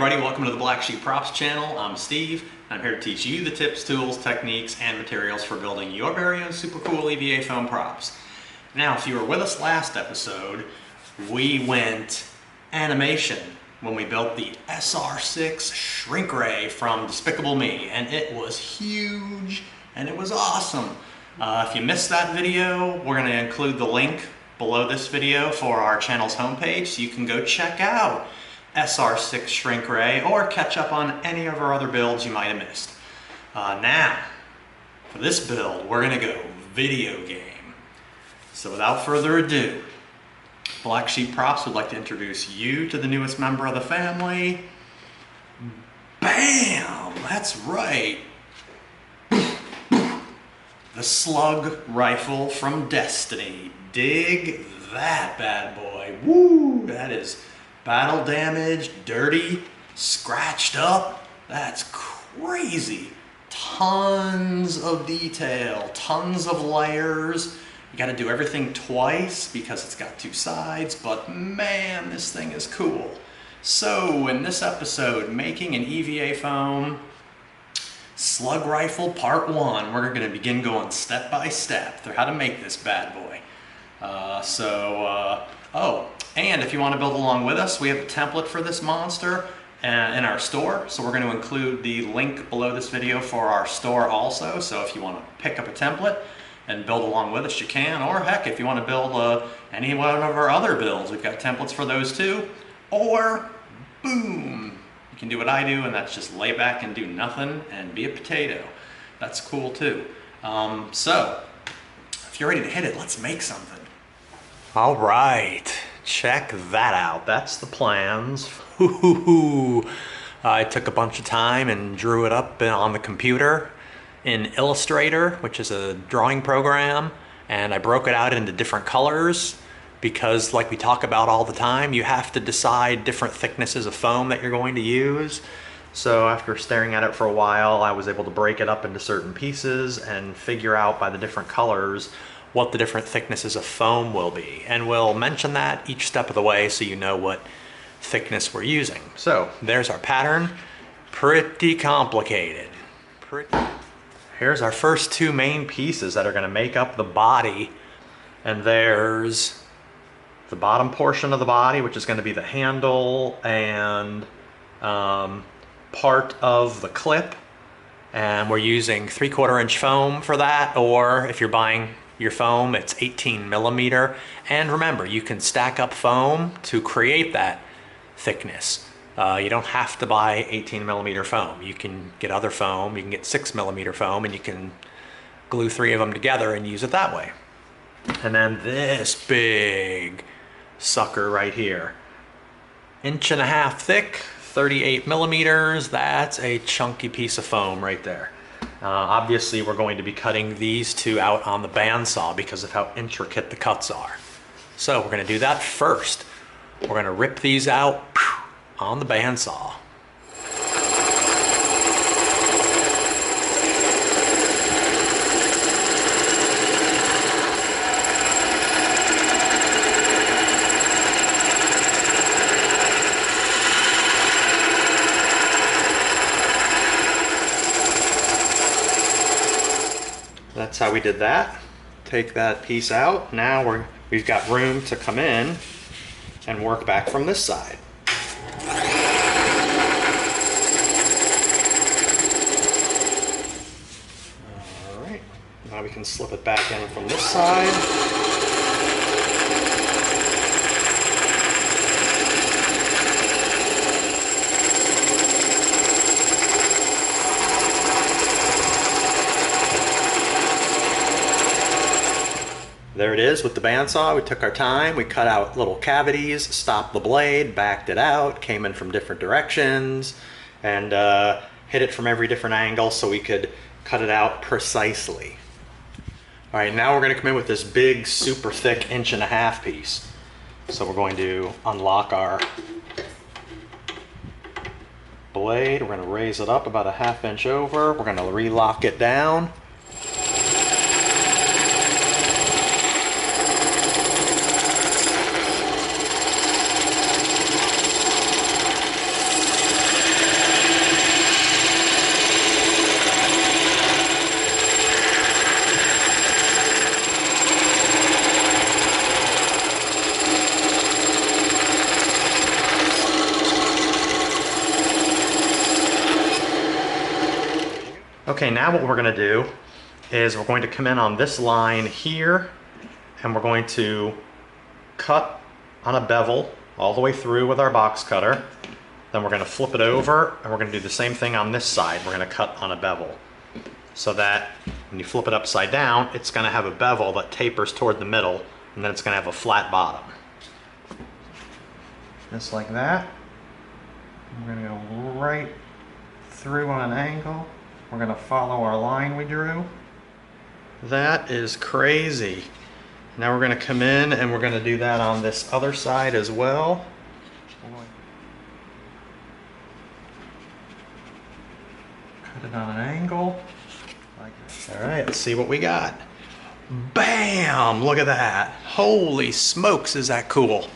everybody, welcome to the Black Sheep Props channel. I'm Steve. I'm here to teach you the tips, tools, techniques, and materials for building your very own super cool EVA foam props. Now, if you were with us last episode, we went animation when we built the SR6 shrink ray from Despicable Me, and it was huge and it was awesome. If you missed that video, we're going to include the link below this video for our channel's homepage, so you can go check out SR6 shrink ray or catch up on any of our other builds you might have missed. Now, for this build, we're going to go video game. So without further ado, Black Sheep Props would like to introduce you to the newest member of the family. Bam! That's right. The Slug Rifle from Destiny. Dig that bad boy. Woo! That is battle damage, dirty, scratched up. That's crazy. Tons of detail, tons of layers. You gotta do everything twice because it's got two sides, but man, this thing is cool. So in this episode, making an EVA foam Slug Rifle Part 1, we're gonna begin going step by step through how to make this bad boy. Oh, and if you want to build along with us, we have a template for this monster in our store. So we're going to include the link below this video for our store also. So if you want to pick up a template and build along with us, you can. Or heck, if you want to build any one of our other builds, we've got templates for those too. Or, boom, you can do what I do, and that's just lay back and do nothing and be a potato. That's cool too. So, if you're ready to hit it, let's make something. All right, check that out. That's the plans. I took a bunch of time and drew it up on the computer in Illustrator, which is a drawing program, and I broke it out into different colors because, like we talk about all the time, you have to decide different thicknesses of foam that you're going to use. So after staring at it for a while, I was able to break it up into certain pieces and figure out by the different colors what the different thicknesses of foam will be. And we'll mention that each step of the way so you know what thickness we're using. So there's our pattern. Pretty complicated. Here's our first two main pieces that are gonna make up the body. And there's the bottom portion of the body, which is gonna be the handle and part of the clip. And we're using 3/4 inch foam for that, or if you're buying your foam, it's 18 millimeter. And remember, you can stack up foam to create that thickness. You don't have to buy 18 millimeter foam. You can get other foam, you can get 6 millimeter foam, and you can glue 3 of them together and use it that way. And then this big sucker right here, 1.5 inches thick, 38 millimeters. That's a chunky piece of foam right there. Obviously, we're going to be cutting these two out on the bandsaw because of how intricate the cuts are. So we're going to do that first. We're going to rip these out on the bandsaw. That's how we did that. Take that piece out. Now we've got room to come in and work back from this side. All right, now we can slip it back in from this side. There it is with the bandsaw. We took our time, we cut out little cavities, stopped the blade, backed it out, came in from different directions, and hit it from every different angle so we could cut it out precisely. All right, now we're gonna come in with this big, super thick 1.5 inch piece. So we're going to unlock our blade. We're gonna raise it up about 1/2 inch over. We're gonna relock it down. Okay, now what we're gonna do is we're going to come in on this line here, and we're going to cut on a bevel all the way through with our box cutter. Then we're gonna flip it over, and we're gonna do the same thing on this side. We're gonna cut on a bevel, so that when you flip it upside down, it's gonna have a bevel that tapers toward the middle, and then it's gonna have a flat bottom. Just like that. We're gonna go right through on an angle. We're gonna follow our line we drew. That is crazy. Now we're gonna come in and we're gonna do that on this other side as well. Cut it on an angle. Like this. All right, let's see what we got. Bam! Look at that. Holy smokes, is that cool?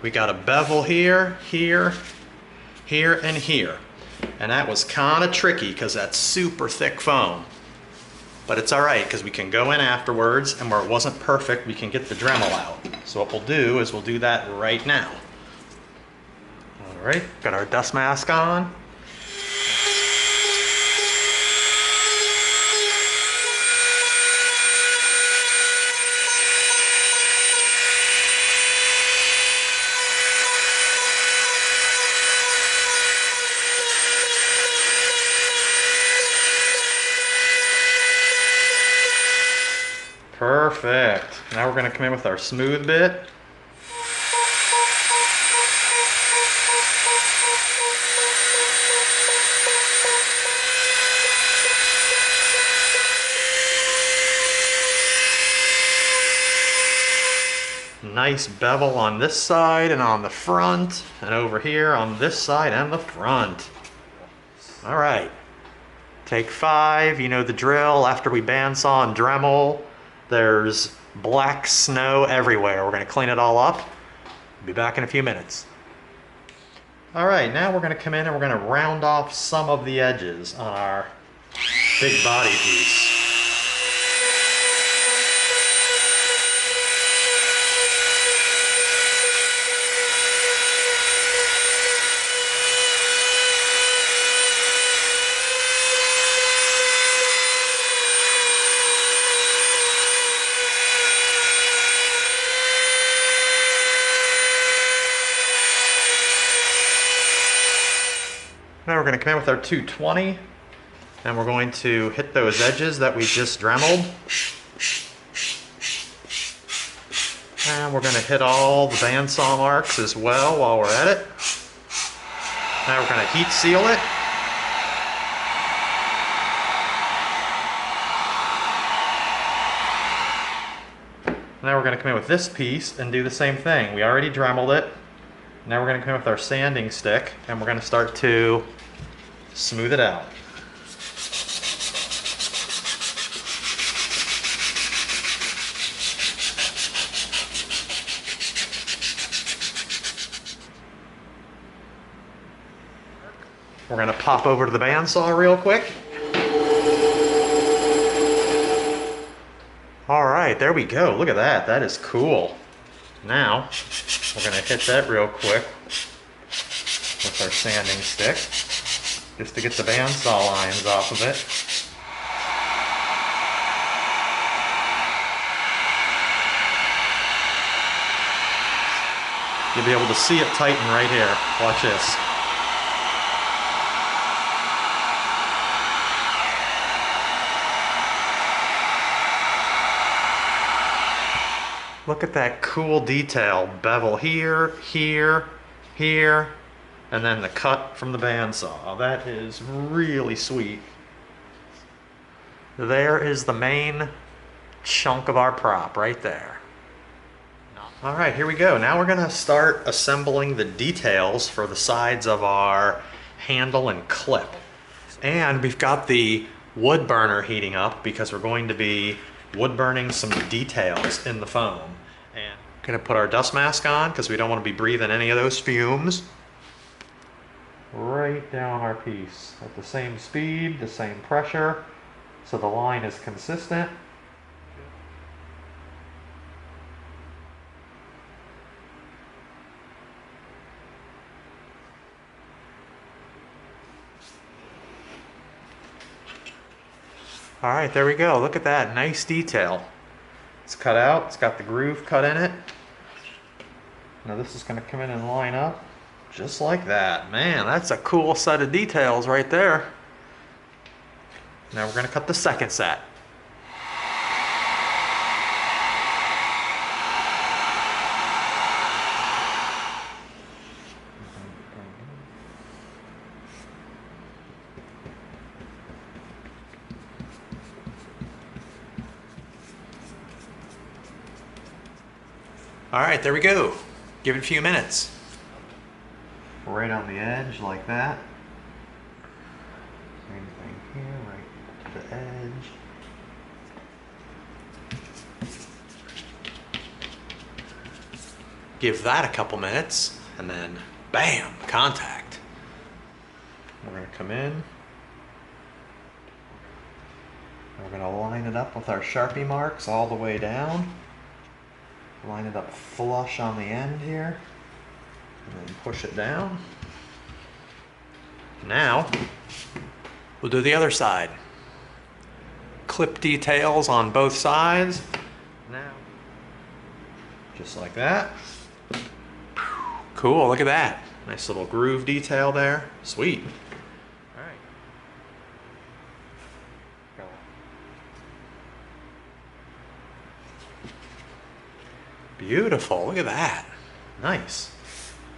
We got a bevel here, here, here, and here. And that was kind of tricky because that's super thick foam. But it's all right because we can go in afterwards, and where it wasn't perfect, we can get the Dremel out. So what we'll do is we'll do that right now. All right, got our dust mask on. Perfect. Now we're going to come in with our smooth bit. Nice bevel on this side and on the front, and over here on this side and the front. All right. Take 5, you know the drill. After we bandsaw and Dremel, there's black snow everywhere. We're gonna clean it all up. Be back in a few minutes. All right, now we're gonna come in and we're gonna round off some of the edges on our big body piece. Now we're going to come in with our 220, and we're going to hit those edges that we just dremeled. And we're going to hit all the bandsaw marks as well while we're at it. Now we're going to heat seal it. Now we're going to come in with this piece and do the same thing. We already dremeled it. Now we're going to come in with our sanding stick, and we're going to start to smooth it out. We're going to pop over to the bandsaw real quick. All right, there we go. Look at that. That is cool. Now, we're going to hit that real quick with our sanding stick, just to get the bandsaw lines off of it. You'll be able to see it tighten right here. Watch this. Look at that cool detail. Bevel here, here, here, and then the cut from the bandsaw. That is really sweet. There is the main chunk of our prop right there. All right, here we go. Now we're gonna start assembling the details for the sides of our handle and clip. And we've got the wood burner heating up because we're going to be wood burning some details in the foam. And we're gonna put our dust mask on because we don't want to be breathing any of those fumes. Right down our piece at the same speed, the same pressure, so the line is consistent. All right, there we go. Look at that, nice detail. It's cut out, it's got the groove cut in it. Now this is gonna come in and line up just like that. Man, that's a cool set of details right there. Now we're gonna cut the second set. All right, there we go. Give it a few minutes. Right on the edge like that. Same thing here, right to the edge. Give that a couple minutes and then bam, contact. We're gonna come in. We're gonna line it up with our Sharpie marks all the way down. Line it up flush on the end here, and then push it down. Now, we'll do the other side. Clip details on both sides. Now, just like that. Cool, look at that. Nice little groove detail there. Sweet. All right. Beautiful, look at that. Nice.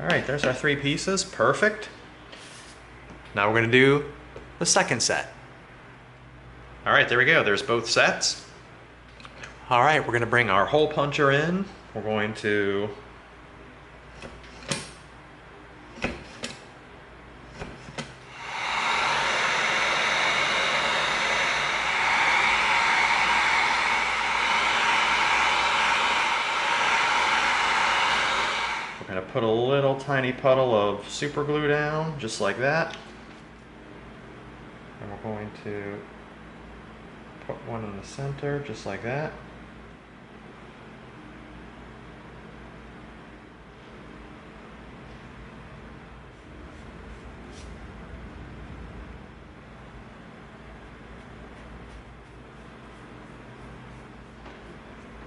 All right, there's our 3 pieces, perfect. Now we're gonna do the second set. All right, there we go, there's both sets. All right, we're gonna bring our hole puncher in. We're going to put a little tiny puddle of super glue down, just like that. And we're going to put one in the center, just like that.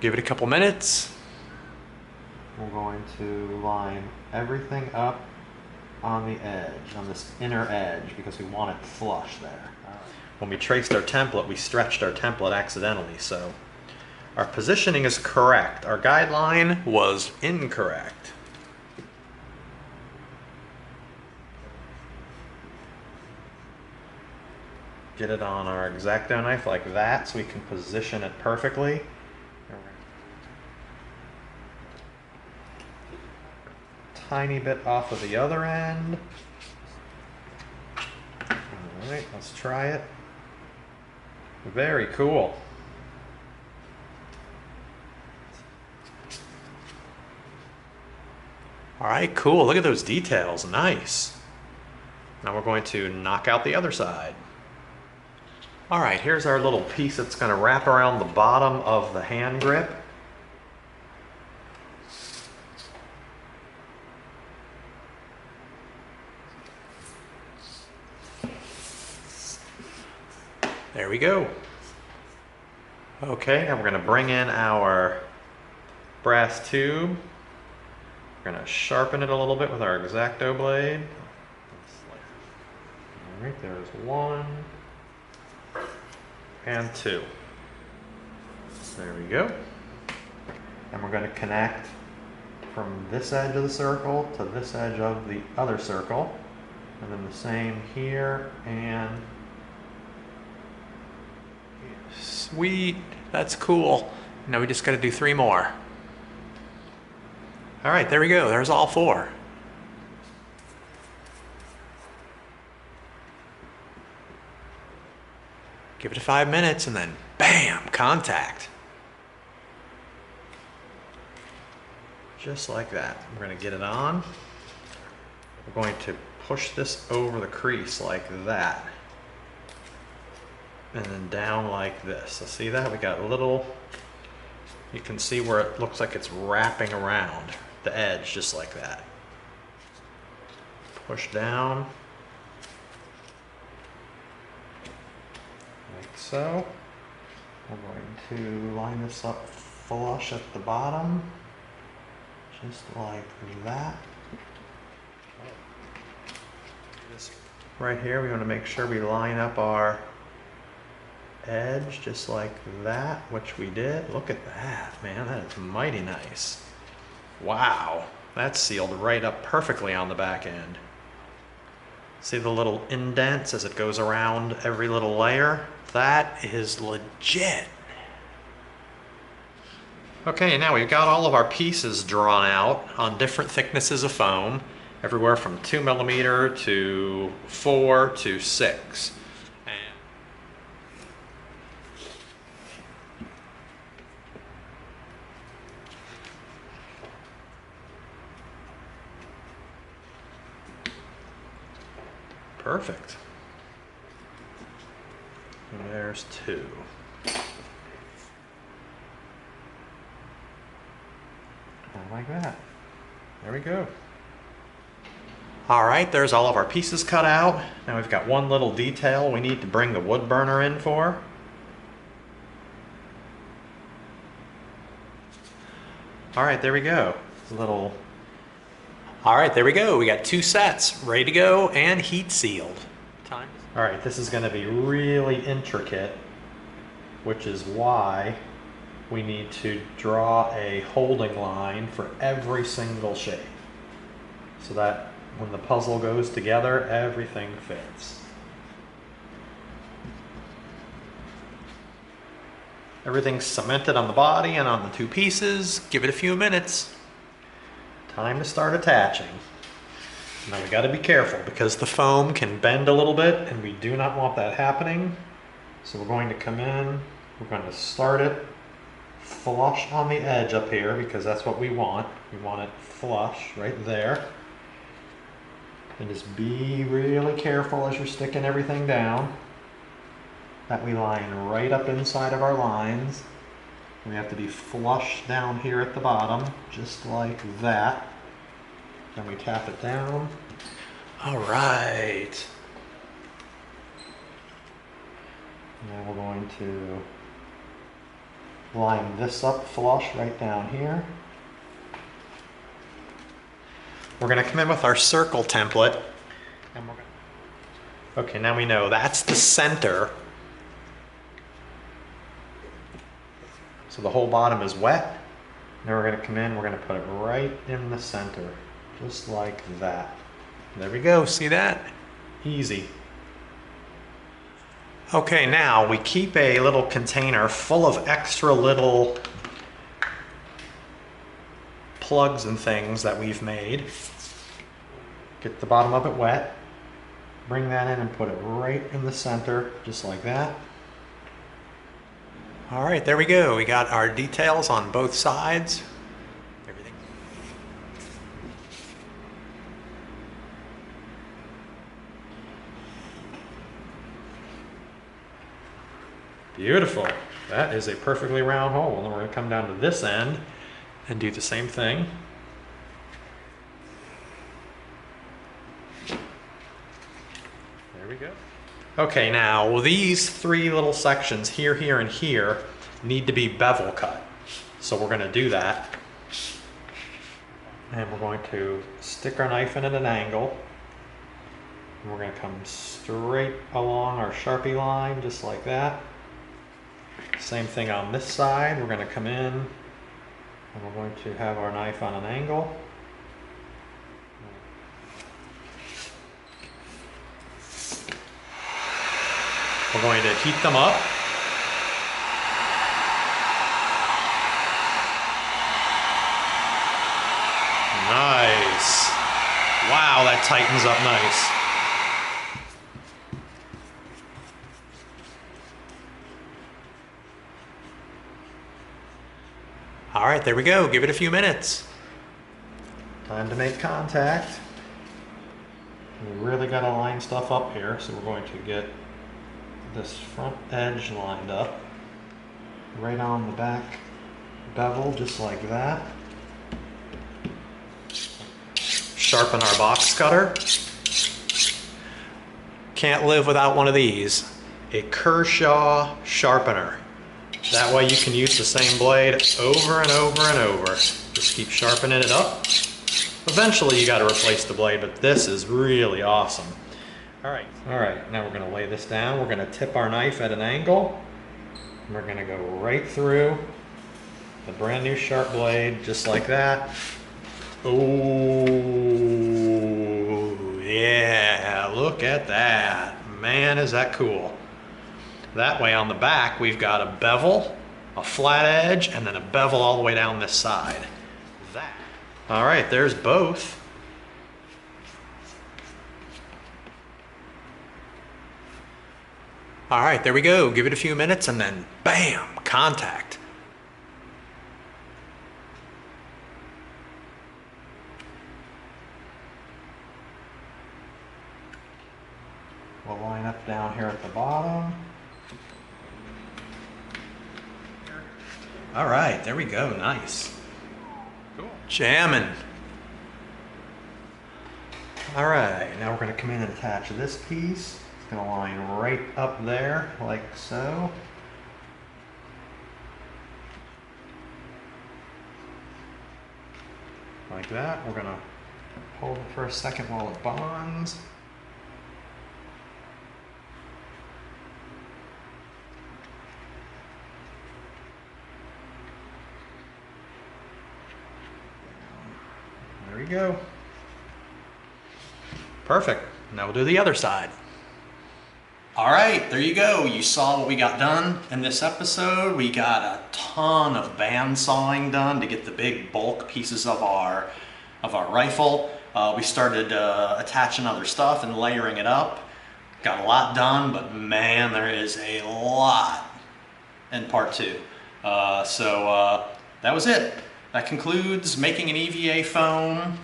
Give it a couple minutes. We're going to line everything up on the edge, on this inner edge, because we want it flush there. When we traced our template, we stretched our template accidentally, so our positioning is correct. Our guideline was incorrect. Get it on our X-Acto knife like that so we can position it perfectly. Tiny bit off of the other end. All right, let's try it. Very cool. All right, cool. Look at those details. Nice. Now we're going to knock out the other side. All right, here's our little piece that's going to wrap around the bottom of the hand grip. There we go. Okay, and we're going to bring in our brass tube. We're going to sharpen it a little bit with our X-Acto blade. All right, there's 1 and 2. There we go. And we're going to connect from this edge of the circle to this edge of the other circle. And then the same here and sweet, that's cool. Now we just got to do 3 more. All right, there we go. There's all 4. Give it 5 minutes and then bam, contact. Just like that. We're going to get it on. We're going to push this over the crease like that. And then down like this. So see that? We got a little, you can see where it looks like it's wrapping around the edge, just like that. Push down. Like so. We're going to line this up flush at the bottom, just like that. Right here, we want to make sure we line up our edge just like that, which we did. Look at that, man, that is mighty nice. Wow, that's sealed right up perfectly on the back end. See the little indents as it goes around every little layer? That is legit. Okay, now we've got all of our pieces drawn out on different thicknesses of foam, everywhere from 2mm to 4 to 6. Perfect. And there's 2. Like that. There we go. All right, there's all of our pieces cut out. Now we've got one little detail we need to bring the wood burner in for. All right, there we go. All right, there we go. We got 2 sets ready to go and heat sealed. All right, this is going to be really intricate, which is why we need to draw a holding line for every single shape so that when the puzzle goes together, everything fits. Everything's cemented on the body and on the 2 pieces. Give it a few minutes. Time to start attaching. Now we got to be careful because the foam can bend a little bit and we do not want that happening. So we're going to come in, we're going to start it flush on the edge up here because that's what we want. We want it flush right there. And just be really careful as you're sticking everything down that we line right up inside of our lines. We have to be flush down here at the bottom, just like that. Then we tap it down. All right. Now we're going to line this up flush right down here. We're going to come in with our circle template. And we're gonna... Okay, now we know that's the center. So the whole bottom is wet. Now we're going to come in, we're going to put it right in the center, just like that. There we go, see that? Easy. Okay, now we keep a little container full of extra little plugs and things that we've made. Get the bottom of it wet, bring that in and put it right in the center, just like that. All right, there we go. We got our details on both sides. Everything. Beautiful. That is a perfectly round hole. And then we're going to come down to this end and do the same thing. There we go. Okay, now these 3 little sections here, here, and here need to be bevel cut. So we're going to do that. And we're going to stick our knife in at an angle. And we're going to come straight along our Sharpie line, just like that. Same thing on this side. We're going to come in and we're going to have our knife on an angle. We're going to heat them up. Nice. Wow, that tightens up nice. All right, there we go. Give it a few minutes. Time to make contact. We really got to line stuff up here, so we're going to get this front edge lined up right on the back bevel, just like that. Sharpen our box cutter. Can't live without one of these. A Kershaw sharpener. That way you can use the same blade over and over and over. Just keep sharpening it up. Eventually you got to replace the blade, but this is really awesome. All right, now we're gonna lay this down. We're gonna tip our knife at an angle. And we're gonna go right through the brand new sharp blade, just like that. Oh, yeah, look at that. Man, is that cool. That way on the back, we've got a bevel, a flat edge, and then a bevel all the way down this side. That. All right, there's both. All right, there we go. Give it a few minutes and then bam, contact. We'll line up down here at the bottom. All right, there we go, nice. Cool. Jamming. All right, now we're gonna come in and attach this piece. It's gonna line right up there, like so. Like that. We're gonna hold it for a second while it bonds. There we go. Perfect. Now we'll do the other side. All right, there you go. You saw what we got done in this episode. We got a ton of bandsawing done to get the big bulk pieces of our rifle. We started attaching other stuff and layering it up. Got a lot done, but man, there is a lot in part 2. So that was it. That concludes making an EVA foam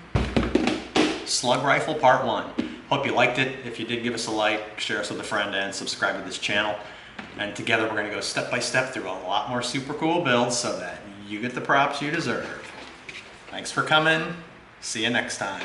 slug rifle part 1. Hope you liked it. If you did, give us a like, share us with a friend, and subscribe to this channel. And together we're going to go step by step through a lot more super cool builds so that you get the props you deserve. Thanks for coming. See you next time.